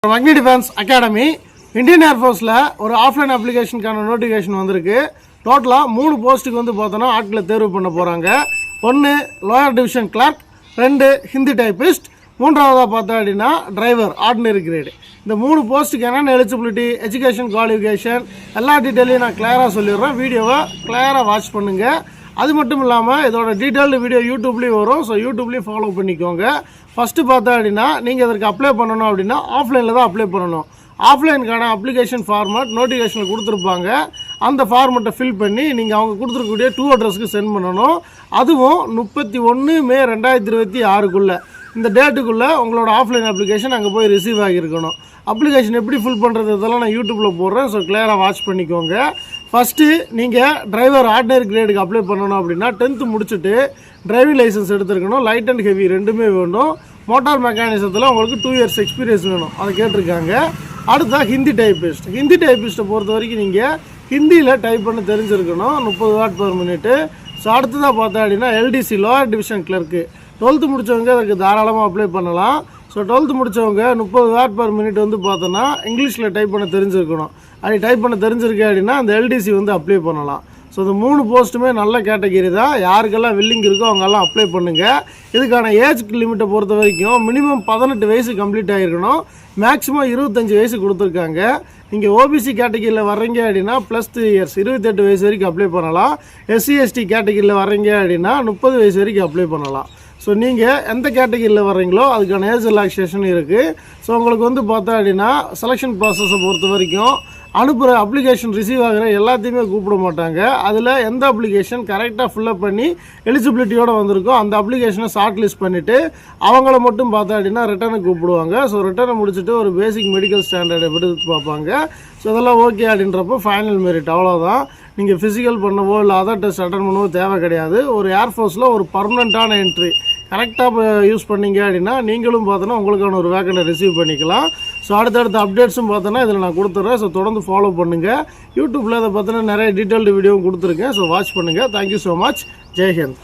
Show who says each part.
Speaker 1: அக்னி defence academy Indian ஏர்ஃபோர்ஸில் ஒரு offline அப்ளிகேஷனுக்கான notification வந்திருக்கு. டோட்டலாக 3 போஸ்ட்டுக்கு வந்து பார்த்தோன்னா ஆட்களை தேர்வு பண்ண போகிறாங்க. 1 lower division clerk, 2 Hindi typist, 3வதாக பார்த்தா அப்படின்னா டிரைவர் ஆர்டினரி கிரேடு. இந்த 3 போஸ்ட்டுக்கு என்னென்ன எலிஜிபிலிட்டி, எஜுகேஷன், குவாலிஃபிகேஷன் எல்லா டீட்டெயிலையும் நான் கிளியராக சொல்லிடுறேன். வீடியோவை கிளியராக வாட்ச் பண்ணுங்கள். அது மட்டும் இல்லாமல் இதோட டீட்டெயில்டு வீடியோ யூடியூப்லேயும் வரும். ஸோ யூடியூப்லேயும் ஃபாலோ பண்ணிக்கோங்க. ஃபஸ்ட்டு பார்த்தா அப்படின்னா நீங்கள் இதற்கு அப்ளை பண்ணணும் அப்படின்னா ஆஃப்லைனில் தான் அப்ளை பண்ணணும். ஆஃப்லைனுக்கான அப்ளிகேஷன் ஃபார்மேட் நோட்டிஃபிகேஷனில் கொடுத்துருப்பாங்க. அந்த ஃபார்மெட்டை ஃபில் பண்ணி நீங்கள் அவங்க கொடுத்துருக்கக்கூடிய 2 அட்ரஸ்க்கு சென்ட் பண்ணணும். அதுவும் 31 மே 2026க்குள்ளே இந்த டேட்டுக்குள்ளே உங்களோட ஆஃப்லைன் அப்ளிகேஷன் அங்கே போய் ரிசீவ் ஆகியிருக்கணும். அப்ளிகேஷன் எப்படி ஃபில் பண்ணுறது இதெல்லாம் நான் யூடியூப்பில் போடுறேன். ஸோ கிளியராக வாட்ச் பண்ணிக்கோங்க. ஃபஸ்ட்டு நீங்கள் டிரைவர் ஆர்டினரி கிரேடுக்கு அப்ளை பண்ணணும் அப்படின்னா 10th முடிச்சுட்டு டிரைவிங் லைசன்ஸ் எடுத்துருக்கணும். லைட் அண்ட் ஹெவி ரெண்டுமே வேண்டும். மோட்டார் மெக்கானிசத்தில் உங்களுக்கு 2 இயர்ஸ் எக்ஸ்பீரியன்ஸ் வேணும், அதை கேட்டிருக்காங்க. அடுத்தா ஹிந்தி டைப்பிஸ்ட். ஹிந்தி டைப்பிஸ்ட்டை பொறுத்த வரைக்கும் நீங்கள் ஹிந்தியில் டைப் பண்ண தெரிஞ்சிருக்கணும், 30 வாட் பர் மினிட்டு. ஸோ அடுத்ததாக பார்த்தா அப்படின்னா LDC lower division clerk 12th முடித்தவங்க அதற்கு தாராளமாக அப்ளை பண்ணலாம். ஸோ 12th முடித்தவங்க 30 வாட் பர் மினிட் வந்து பார்த்தோன்னா இங்கிலீஷில் டைப் பண்ண தெரிஞ்சிருக்கணும். அப்படி டைப் பண்ண தெரிஞ்சிருக்கு அப்படின்னா அந்த எல்டிசி வந்து அப்ளை பண்ணலாம். ஸோ இந்த 3 போஸ்ட்டுமே நல்ல கேட்டகிரி தான். யாருக்கெல்லாம் வில்லிங் இருக்கோ அவங்கெல்லாம் அப்ளை பண்ணுங்கள். இதுக்கான ஏஜ் லிமிட்டை பொறுத்த வரைக்கும் மினிமம் 18 வயசு கம்ப்ளீட் ஆகிருக்கணும். மேக்ஸிமம் 25 வயசு கொடுத்துருக்காங்க. நீங்கள் ஓபிசி கேட்டகிரியில் வர்றீங்க அப்படின்னா +3 இயர்ஸ் 28 வயசு வரைக்கும் அப்ளை பண்ணலாம். SC/ST கேட்டகிரியில் வர்றீங்க அப்படின்னா 30 வயசு வரைக்கும் அப்ளை பண்ணலாம். ஸோ நீங்கள் எந்த கேட்டகிரியில் வர்றீங்களோ அதுக்கான ஏஜ் ரிலாக்ஸேஷன் இருக்குது. ஸோ உங்களுக்கு வந்து பார்த்தா அப்படின்னா செலெக்ஷன் ப்ராசஸை பொறுத்த வரைக்கும் அனுப்புகிற அப்ளிகேஷன் ரிசீவ் ஆகிற எல்லாத்தையுமே கூப்பிட மாட்டாங்க. அதில் எந்த அப்ளிகேஷன் கரெக்டாக ஃபில்லப் பண்ணி எலிஜிபிலிட்டியோடு வந்திருக்கோ அந்த அப்ளிகேஷனை ஷார்ட் லிஸ்ட் பண்ணிவிட்டு அவங்கள மட்டும் பார்த்தா அப்படின்னா ரிட்டர்னுக்கு கூப்பிடுவாங்க. ஸோ ரிட்டர்னை முடிச்சுட்டு ஒரு பேசிக் மெடிக்கல் ஸ்டாண்டர்டை எடுத்து பார்ப்பாங்க. ஸோ இதெல்லாம் ஓகே அப்படின்றப்போ ஃபைனல் மெரிட், அவ்வளோதான். நீங்கள் ஃபிசிக்கல் பண்ணவோ இல்லை அதர் டெஸ்ட் அட்டன் பண்ணவோ தேவை கிடையாது. ஒரு ஏர்ஃபோர்ஸில் ஒரு பர்மனெண்ட்டான என்ட்ரி கரெக்டாக யூஸ் பண்ணிங்க அப்படின்னா நீங்களும் பார்த்தோன்னா உங்களுக்கான ஒரு வேக்கண்டை ரிசீவ் பண்ணிக்கலாம். ஸோ அடுத்தடுத்த அப்டேட்ஸும் பார்த்தோன்னா இதில் நான் கொடுத்துட்றேன். ஸோ தொடர்ந்து ஃபாலோ பண்ணுங்கள். யூடியூப்பில் அதை பார்த்தோன்னா நிறைய டீட்டெயில்டு வீடியோவும் கொடுத்துருக்கேன். ஸோ வாட்ச் பண்ணுங்கள். Thank you so much. ஜெய்ஹிந்த்.